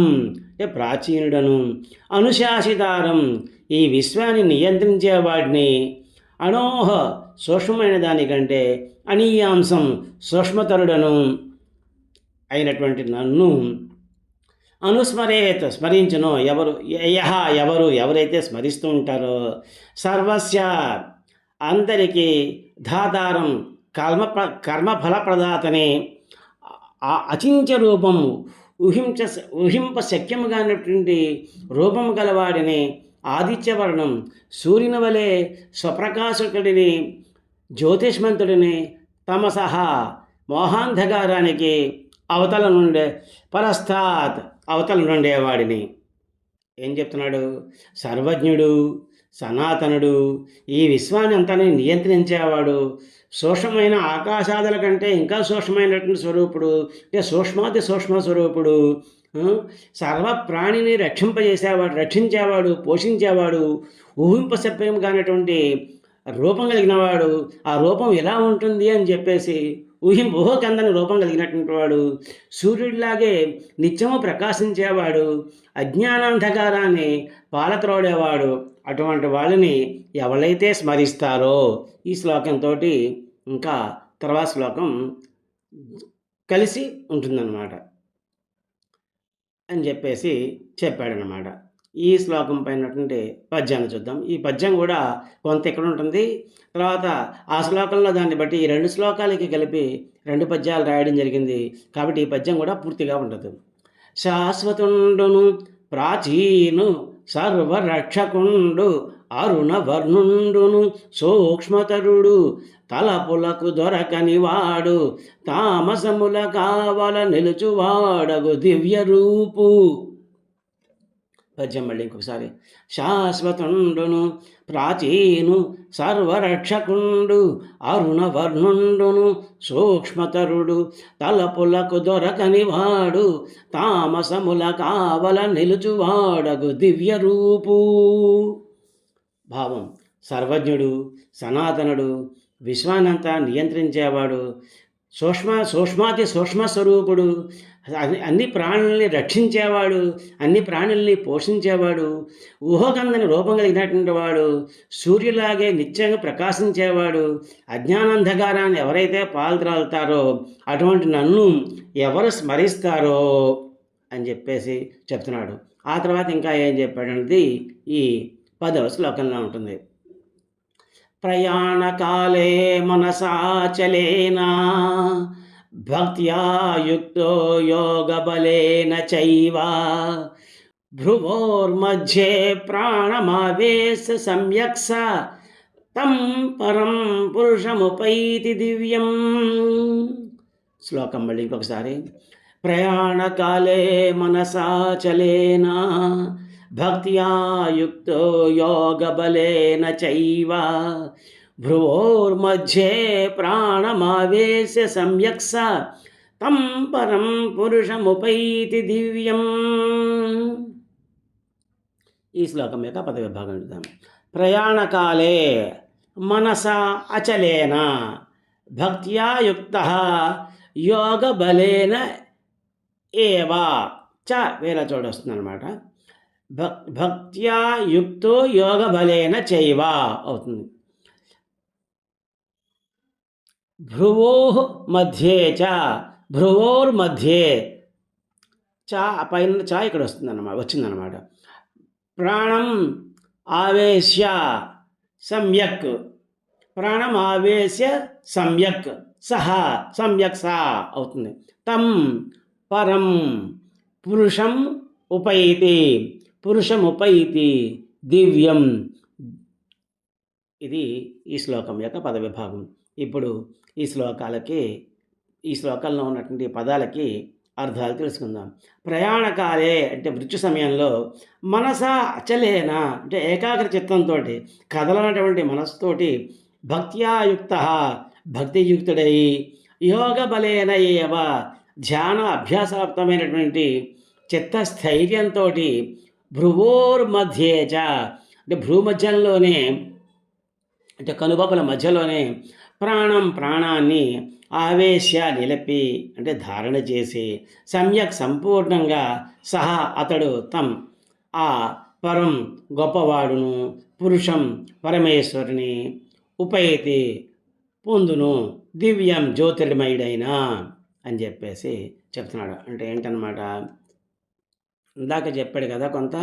అంటే ప్రాచీనుడను, అనుశాసితారం ఈ విశ్వాన్ని నియంత్రించేవాడిని, అనోహ సూక్ష్మమైన దానికంటే అనీయాంసం సూక్ష్మతరుడను అయినటువంటి నన్ను, అనుస్మరేత్ స్మరించును ఎవరైతే స్మరిస్తూ ఉంటారో, సర్వస్య అందరికీ, ధాతారం కర్మఫలప్రదాతని, అచింత్య రూపం ఊహింప శక్యముగా ఉన్నటువంటి రూపము గలవాడిని, ఆదిత్యవర్ణం సూర్యుని వలె స్వప్రకాశకుడిని, జ్యోతిష్మంతుడిని, తమసహ మోహాంధకారానికి అవతల నుండే, పరస్తాత్ అవతల నుండేవాడిని. ఏం చెప్తున్నాడు? సర్వజ్ఞుడు, సనాతనుడు, ఈ విశ్వాన్ని అంతా నియంత్రించేవాడు, సూక్ష్మమైన ఆకాశాదుల కంటే ఇంకా సూక్ష్మమైనటువంటి స్వరూపుడు, అంటే సూక్ష్మాతి సూక్ష్మ స్వరూపుడు, సర్వ ప్రాణిని రక్షించేవాడు, పోషించేవాడు, ఊహింపశక్యం కానటువంటి రూపం కలిగినవాడు. ఆ రూపం ఎలా ఉంటుంది అని చెప్పేసి ఊహకందని రూపం కలిగినటువంటి వాడు, సూర్యుడిలాగే నిత్యము ప్రకాశించేవాడు, అజ్ఞానాంధకారాన్ని పాలత్రోడేవాడు. అటువంటి వాళ్ళని ఎవరైతే స్మరిస్తారో, ఈ శ్లోకంతో ఇంకా తర్వాత శ్లోకం కలిసి ఉంటుందన్నమాట అని చెప్పేసి చెప్పాడనమాట. ఈ శ్లోకం పైనటువంటి పద్యాన్ని చూద్దాం. ఈ పద్యం కూడా కొంత ఇక్కడ ఉంటుంది, తర్వాత ఆ శ్లోకంలో దాన్ని బట్టి ఈ 2 శ్లోకాలకి కలిపి 2 పద్యాలు రాయడం జరిగింది. కాబట్టి ఈ పద్యం కూడా పూర్తిగా ఉండదు. శాశ్వతుండును ప్రాచీను సర్వరక్షకుండు అరుణవర్ణుండును సూక్ష్మతరుడు తలపులకు దొరకని వాడు తామసముల కావల నిలుచువాడగు దివ్య రూపు. పద్యం మళ్ళీ ఇంకొకసారి. శాశ్వతుండును ప్రాచీను సర్వరక్షకుండు అరుణవర్ణుండును సూక్ష్మతరుడు తలపులకు దొరకని వాడు తామసముల కావల నిలుచువాడగు దివ్య రూపు. భావం: సర్వజ్ఞుడు, సనాతనుడు, విశ్వానంతా నియంత్రించేవాడు, సూక్ష్మాతి సూక్ష్మ స్వరూపుడు, అన్ని ప్రాణుల్ని రక్షించేవాడు, అన్ని ప్రాణుల్ని పోషించేవాడు, ఊహకందని రూపం కలిగినటువంటి వాడు, సూర్యులాగే నిత్యంగా ప్రకాశించేవాడు, అజ్ఞానాంధకారాన్ని ఎవరైతే పాల్త్రాలుతారో అటువంటి నన్ను ఎవరు స్మరిస్తారో అని చెప్పేసి చెప్తున్నాడు. ఆ తర్వాత ఇంకా ఏం చెప్పాడనేది ఈ 10వ శ్లోకంలో ఉంటుంది. ప్రయాణకాలే మనసాచలేనా భక్త్యా యుక్తో యోగబలేన చైవ భ్రువోర్మధ్యే ప్రాణమావేశ సమ్యక్స తం పరం పురుషముపైతి దివ్యం. శ్లోకం మళ్ళీ ఇంకొకసారి. ప్రయాణకాలే మనసాచలేనా భక్త్యా యుక్తో యోగబలేన చైవ భ్రువోర్మధ్యే ప్రాణమావేశ సమ్యక్స తం పరం పురుషముపైతి దివ్యం. ఈ శ్లోకం యొక్క 10వ విభాగం చూద్దాం. ప్రయాణకాలే మనసా అచలేన భక్త్యా యుక్తః యోగబలేన ఏవ చ వేరే చోట వస్తుంది అనమాట. భక్త్యా యుక్తో యోగబలేన చైవ అవుతుంది. భ్రువోః మధ్యే చ, భ్రువోర్మధ్యే చా పైన చా ఇక్కడ వచ్చిందన్నమాట. ప్రాణం ఆవేశ్య సమ్యక్, ప్రాణం ఆవేశ్య సమ్యక్, సహ సమ్యక్ సా అవుతుంది. తం పరం పురుషం ఉపైతి, పురుషం ఉపైతి దివ్యం. ఇది ఈ శ్లోకం యొక్క పద విభాగం. ఇప్పుడు ఈ శ్లోకాల్లో ఉన్నటువంటి పదాలకి అర్థాలు తెలుసుకుందాం. ప్రయాణకాలే అంటే మృత్యు సమయంలో, మనస అచలేన అంటే ఏకాగ్ర చిత్తంతో, కదలనటువంటి మనస్సుతోటి, భక్త్యాయుక్త భక్తియుక్తుడై, యోగ బలేన ఏవ ధ్యాన అభ్యాసాప్తమైనటువంటి చిత్తస్థైర్యంతో, భ్రువోర్మధ్యే చ అంటే భ్రూమధ్యంలోనే అంటే కనుబొమ్మల మధ్యలోనే ప్రాణాన్ని ఆవేశ్య నిలిపి అంటే ధారణ చేసి, సమ్యక్ సంపూర్ణంగా, సహా అతడు, తం ఆ పరం గొప్పవాడును, పురుషం పరమేశ్వరుని, ఉపైతి పొందును, దివ్యం జ్యోతిర్మయుడైన అని చెప్పేసి చెప్తున్నాడు. అంటే ఏంటన్నమాట, ఇందాక చెప్పాడు కదా, కొంత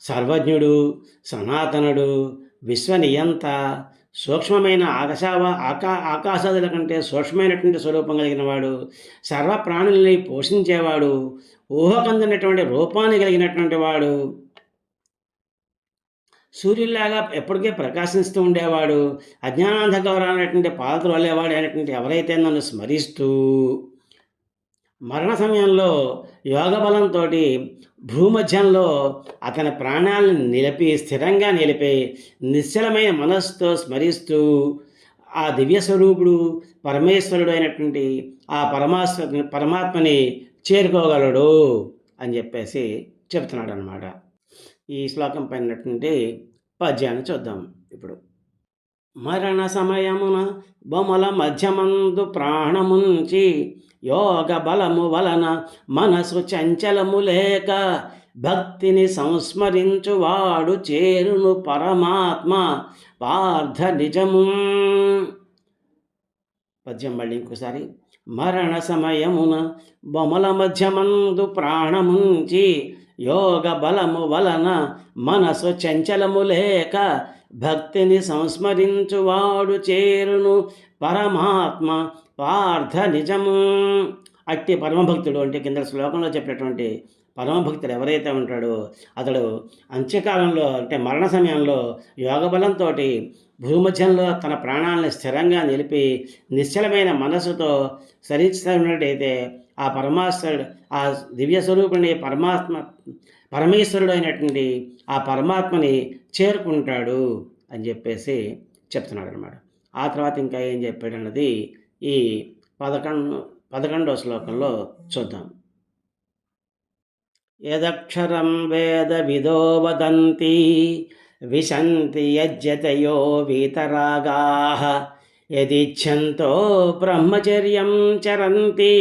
సర్వజ్ఞుడు, సనాతనుడు, విశ్వనియంత, సూక్ష్మమైన ఆకాశాదుల కంటే సూక్ష్మమైనటువంటి స్వరూపం కలిగిన వాడు, సర్వ ప్రాణుల్ని పోషించేవాడు, ఊహకందినటువంటి రూపాన్ని కలిగినటువంటి వాడు, సూర్యుల్లాగా ఎప్పటికే ప్రకాశిస్తూ ఉండేవాడు, అజ్ఞానాంధకరమైనటువంటి పాలతలు వల్లేవాడు అయినటువంటి ఎవరైతే నన్ను స్మరిస్తూ మరణ సమయంలో యోగ బలంతో భూమధ్యంలో అతని ప్రాణాలను నిలిపి, స్థిరంగా నిలిపి, నిశ్చలమైన మనస్సుతో స్మరిస్తూ ఆ దివ్య స్వరూపుడు పరమేశ్వరుడు అయినటువంటి ఆ పరమాత్మని చేరుకోగలడు అని చెప్పేసి చెప్తున్నాడు అన్నమాట. ఈ శ్లోకం పైనటువంటి పద్యాన్ని చూద్దాం ఇప్పుడు. మరణ సమయమున బొమల మధ్యమందు ప్రాణముంచి, యోగ బలము వలన మనసు చంచలము లేక, భక్తిని సంస్మరించువాడు చేరును పరమాత్మ పార్థ నిజము. పద్యం మళ్ళీ ఇంకోసారి. మరణ సమయమున బొమల మధ్యమందు ప్రాణముంచి, యోగ బలము వలన మనసు చంచలము లేక, భక్తిని సంస్మరించువాడు చేరును పరమాత్మ పార్థ నిజము. అట్టి పరమభక్తుడు అంటే కింద శ్లోకంలో చెప్పినటువంటి పరమభక్తుడు ఎవరైతే ఉంటాడో అతడు అంత్యకాలంలో అంటే మరణ సమయంలో యోగబలంతో భూమధ్యంలో తన ప్రాణాలను స్థిరంగా నిలిపి, నిశ్చలమైన మనసుతో సరించినట్టయితే ఆ ఆ దివ్య స్వరూపుని పరమేశ్వరుడు అయినటువంటి ఆ పరమాత్మని చేరుకుంటాడు అని చెప్పేసి చెప్తున్నాడు అనమాట. ఆ తర్వాత ఇంకా ఏం చెప్పాడు అన్నది ఈ 11వ శ్లోకంలో చూద్దాం. యదక్షరం వేద విదో వదంతి, విశంతి యజ్జతయో వీతరాగాః, యదిచ్ఛంతో బ్రహ్మచర్యం చరంతి,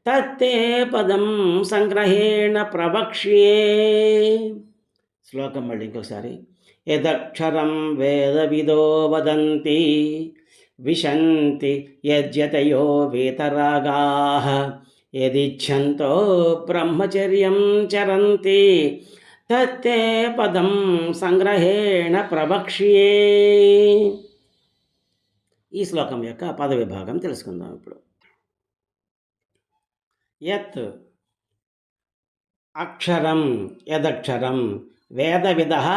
తత్తే పదం సంగ్రహేణ ప్రవక్ష్యే. శ్లోకం మళ్ళీ ఇంకోసారి. యదక్షరం వేద విదో వదంతి, విశంతి యజ్జతయో వీతరాగాః, యదిచ్ఛంతో బ్రహ్మచర్యం చరంతి, తత్తే పదం సంగ్రహేణ ప్రవక్ష్యే. ఈ శ్లోకం యొక్క పద విభాగం తెలుసుకుందాం ఇప్పుడు. యత్ అక్షరం, యదక్షరం, వేదవిదః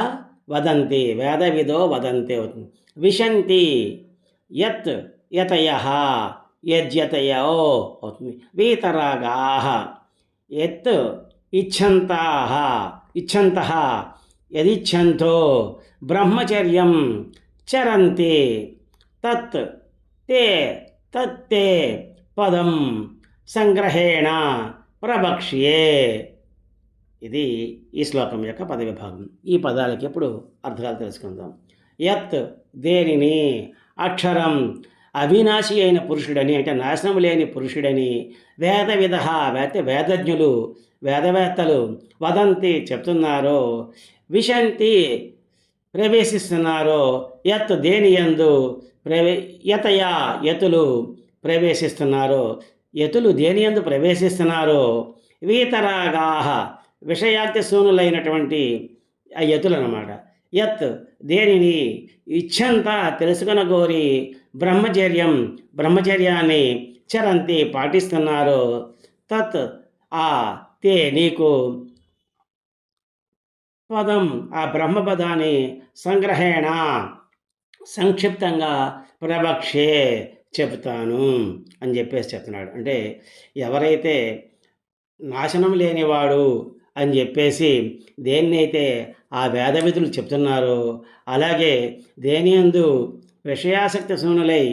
వదంతి, వేదవిదో వదంతి అవుతుంది. విశంతి యత్ యతయః, యజ్యతయో అవుతుంది. వీతరాగాః యత్ ఇచ్ఛంతాః, ఇచ్ఛంతః, యదిచ్ఛంతో బ్రహ్మచర్యం చరంతి, తత్ తే తత్తే పదం సంగ్రహేణ ప్రవక్ష్యే. ఇది ఈ శ్లోకం యొక్క పద విభాగం. ఈ పదాలకి ఇప్పుడు అర్థాలు తెలుసుకుందాం. యత్ దేనిని, అక్షరం అవినాశి అయిన పురుషుడని అంటే నాశనం లేని పురుషుడని, వేదవిద వేదజ్ఞులు వేదవేత్తలు వదంతి చెప్తున్నారో, విశంతి ప్రవేశిస్తున్నారో, యత్ దేని యందు యతయా యతులు ప్రవేశిస్తున్నారో, యతులు దేనియందు ప్రవేశిస్తున్నారో, వీతరాగాహ విషయాక్తి శూనులైనటువంటి ఆ యతులు అన్నమాట. యత్ దేనిని ఇచ్ఛంతా తెలుసుకొనగోరి బ్రహ్మచర్యాన్ని చరంతి పాటిస్తున్నారో, తత్ ఆ తే నీకు పదం ఆ బ్రహ్మపదాన్ని సంగ్రహేణ సంక్షిప్తంగా ప్రవక్షే చెబుతాను అని చెప్పేసి చెప్తున్నాడు. అంటే ఎవరైతే నాశనం లేనివాడు అని చెప్పేసి దేన్నైతే ఆ వేద విధులు చెప్తున్నారో, అలాగే దేనియందు విషయాసక్తి శూన్యులై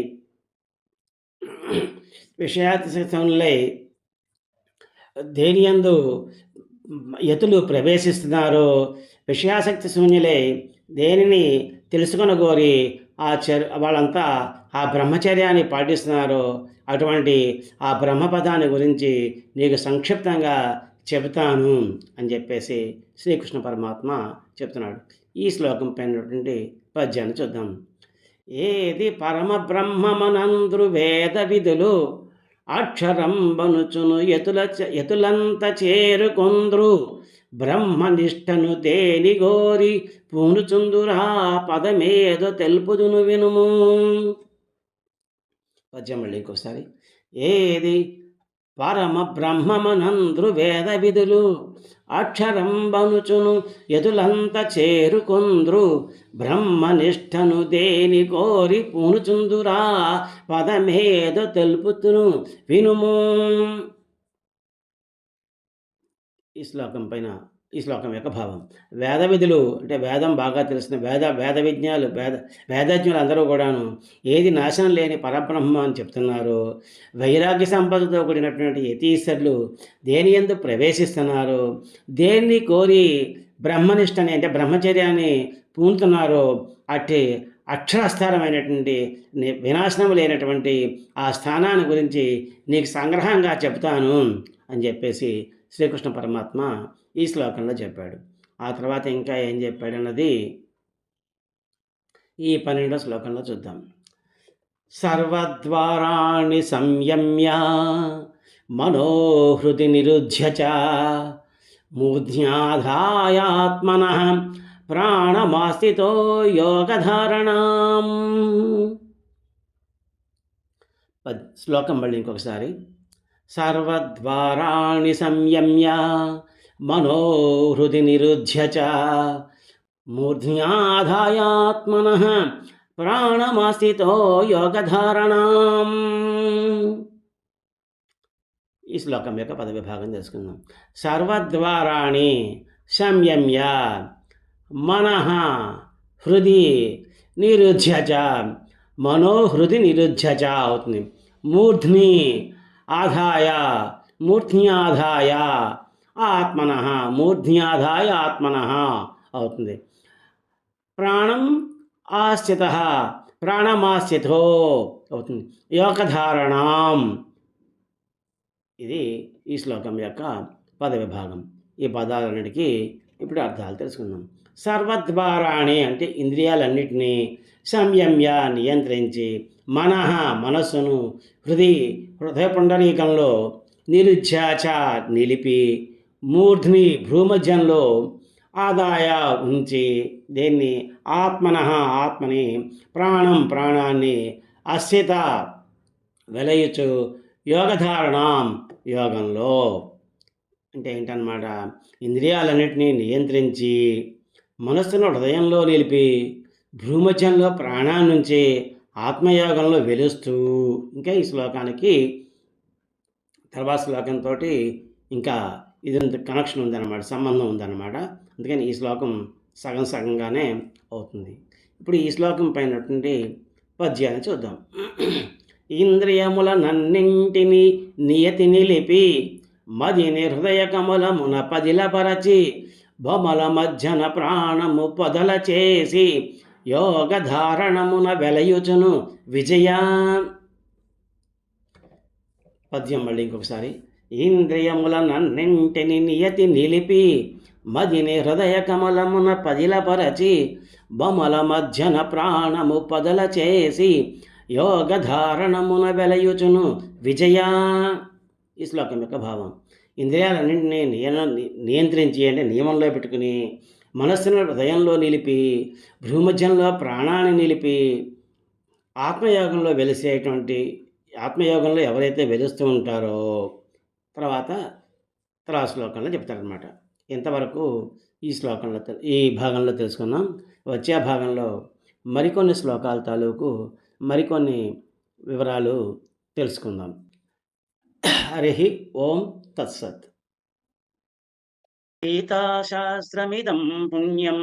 దేనియందు యతులు ప్రవేశిస్తున్నారో, విషయాసక్తి శూన్యులై దేనిని తెలుసుకొనగోరి వాళ్ళంతా ఆ బ్రహ్మచర్యాన్ని పాటిస్తున్నారో అటువంటి ఆ బ్రహ్మపదాన్ని గురించి నీకు సంక్షిప్తంగా చెబుతాను అని చెప్పేసి శ్రీకృష్ణ పరమాత్మ చెప్తున్నాడు. ఈ శ్లోకం పైనటువంటి పద్యాన్ని చూద్దాం. ఏది పరమ బ్రహ్మమనంద్రు వేద విధులు అక్షరం బనుచును యతులంత చేరుకొంద్రు బ్రహ్మనిష్టను దేని గోరి పూనుచుందురా పదమేదో తెలుపుదును వినుము. పద్యం మళ్ళీ ఇంకోసారి. ఏది పరమ బ్రహ్మమనంద్రు వేద విధులు అక్షరం బనుచును యతులంత చేరుకొంద్రు బ్రహ్మనిష్టను దేని కోరి పూనుచుందురా పదమేదో తెలుపుతును వినుము. ఈ శ్లోకం యొక్క భావం. వేద విధులు అంటే వేదం బాగా తెలిసిన వేదజ్ఞులు అందరూ కూడాను ఏది నాశనం లేని పరబ్రహ్మ అని చెప్తున్నారు. వైరాగ్య సంపదతో కూడినటువంటి యతీశ్వరులు దేని యందు ప్రవేశిస్తున్నారు, దేన్ని కోరి బ్రహ్మనిష్టని అంటే బ్రహ్మచర్యాన్ని పూనుతున్నారో అట్టి అక్షరస్థానమైనటువంటి వినాశనం లేనటువంటి ఆ స్థానాన్ని గురించి నీకు సంగ్రహంగా చెప్తాను అని చెప్పేసి శ్రీకృష్ణ పరమాత్మ ఈ శ్లోకంలో చెప్పాడు. ఆ తర్వాత ఇంకా ఏం చెప్పాడన్నది ఈ 12వ శ్లోకంలో చూద్దాం. సర్వద్వారాణి సంయమ్య మనోహృది నిరుధ్య చ మూర్ధ్యాధాయాత్మనః ప్రాణమాస్థితో యోగధారణాం. శ్లోకం మళ్ళీ ఇంకొకసారి. సర్వద్వారాణి సంయమ్య మనోహృది నిరుధ్య చ మూర్ధ్యాధాయాత్మనః ప్రాణమాస్థితో యోగధారణాం. ఈ శ్లోకం యొక్క పదవిభాగం తెలుసుకుందాం. సర్వద్వారాణి సంయమ్య మనః హృది నిరుధ్య చ మనోహృది నిరుధ్య చ అవుతుంది. మూర్ధ్ని ఆధాయ మూర్ధ్న్యాధాయ ఆత్మనః మూర్ధ్న్యాధాయ ఆత్మనః అవుతుంది. ప్రాణం ఆస్థితః ప్రాణమాస్థితో అవుతుంది. యోగధారణాం. ఇది ఈ శ్లోకం యొక్క పదవిభాగం. ఈ పదాలన్నిటికీ ఇప్పుడు అర్థాలు తెలుసుకుందాం. సర్వద్వారాణి అంటే ఇంద్రియాలన్నిటినీ సంయమ్య నియంత్రించి మనస్సును హృదయ పుండరీకంలో నిరుధ్యాచ నిలిపి మూర్ధ్ని భ్రూమధ్యంలో ఆదాయ ఉంచి దేన్ని ఆత్మని ప్రాణాన్ని అస్థిత వెలయుచు యోగధారణం యోగంలో అంటే ఏంటన్నమాట, ఇంద్రియాలన్నింటినీ నియంత్రించి మనస్సును హృదయంలో నిలిపి భ్రూమధ్యంలో ప్రాణాన్నించి ఆత్మయోగంలో వెలుస్తూ ఇంకా ఈ శ్లోకానికి తర్వాత శ్లోకంతో ఇంకా ఇది కనెక్షన్ ఉందన్నమాట, సంబంధం ఉందన్నమాట. అందుకని ఈ శ్లోకం సగంగానే అవుతుంది. ఇప్పుడు ఈ శ్లోకం పైనటువంటి పద్యాన్ని చూద్దాం. ఇంద్రియములనన్నింటినీ నియతి నిలిపి మదిని హృదయ కమలమున పదిలపరచి బొమల మధ్యన ప్రాణము పొదల చేసి యోగధారణమున వెలయుచును విజయ. పద్యం మళ్ళీ ఇంకొకసారి. ఇంద్రియములనన్నింటిని నియతి నిలిపి మదిని హృదయ కమలమున పదిలపరచి బొమల మధ్యన ప్రాణము పొదల చేసి యోగధారణమున వెలయుచును విజయా. ఈ శ్లోకం యొక్క భావం. ఇంద్రియాలన్నింటినీ నియంత్రించి అంటే నియమంలో పెట్టుకుని మనస్సును హృదయంలో నిలిపి భూమధ్యంలో ప్రాణాన్ని నిలిపి ఆత్మయోగంలో వెలిసేటువంటి ఆత్మయోగంలో ఎవరైతే వెలుస్తూ ఉంటారో తర్వాత శ్లోకంలో చెప్తారనమాట. ఇంతవరకు ఈ శ్లోకంలో ఈ భాగంలో తెలుసుకున్నాం. వచ్చే భాగంలో మరికొన్ని శ్లోకాల తాలూకు మరికొన్ని వివరాలు తెలుసుకుందాం. హరి ఓం తత్సత్. గీతాశాస్త్రమిదం పుణ్యం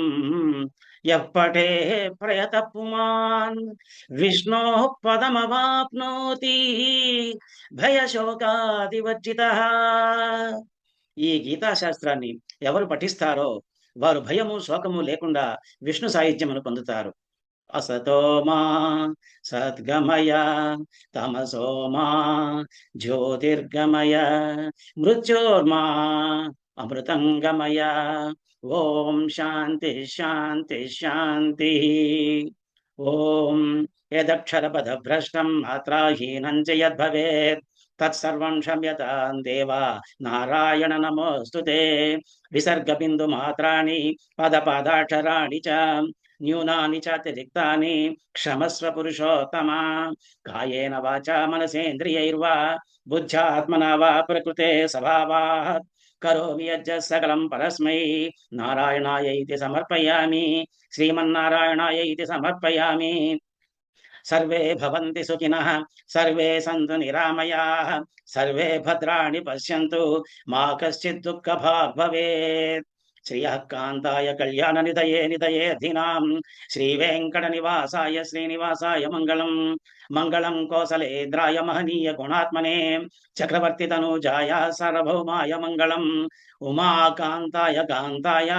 యః పఠేః ప్రయతః పుమాన్ విష్ణోః పదమవాప్నోతి భయశోకాదివర్జితః. ఈ గీతాశాస్త్రాన్ని ఎవరు పఠిస్తారో వారు భయము శోకము లేకుండా విష్ణు సాయుధ్యమును పొందుతారు. అసతోమా సద్గమయ తమసోమా జ్యోతిర్గమయ మృత్యోర్మా అమృతంగమయ. ఓం శాంతి శాంతి శాంతి. ఓం యదక్షరపదభ్రష్టం మాత్రాహీనం చ యద్భవేత్ తత్సర్వం క్షమ్యతాం దేవా నారాయణ నమోస్తుతే. విసర్గబిందుమాత్రాణి పదపాదాక్షరాణి చ న్యూనాని చాతిరిక్తాని క్షమస్వ పురుషోత్తమ. కాయేన వాచా మనసేంద్రియైర్వా బుద్ధ్యాత్మనా వా ప్రకృతే స్వభావాత్ కరోమి యజ్జ సకలం పరస్మై నారాయణాయైతి సమర్పయామి. శ్రీమన్నారాయణాయైతి సమర్పయామి. సర్వే భవంతి సుఖినః సర్వే సంతు నిరామయాః సర్వే భద్రాణి పశ్యంతు మా కశ్చిత్ దుఃఖభాగ్ భవేత్. శ్రియః కాంతాయ కళ్యాణ నిధయే నిధయే ధీనాం శ్రీవేంకట నివాసాయ శ్రీనివాసాయ మంగళం. మంగళం కోసలేంద్రాయ మహనీయ గుణాత్మనే చక్రవర్తి తనూజాయ సార్వభౌమాయ మంగళం. ఉమాకాంతాయ కాంతాయ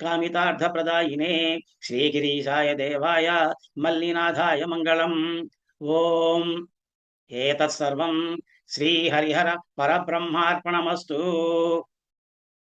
కామితార్థప్రదాయినే శ్రీగిరీశాయ దేవాయ మల్లినాథాయ మంగళం. ఓం ఏతత్సర్వం శ్రీహరిహర పరబ్రహ్మార్పణమస్తు.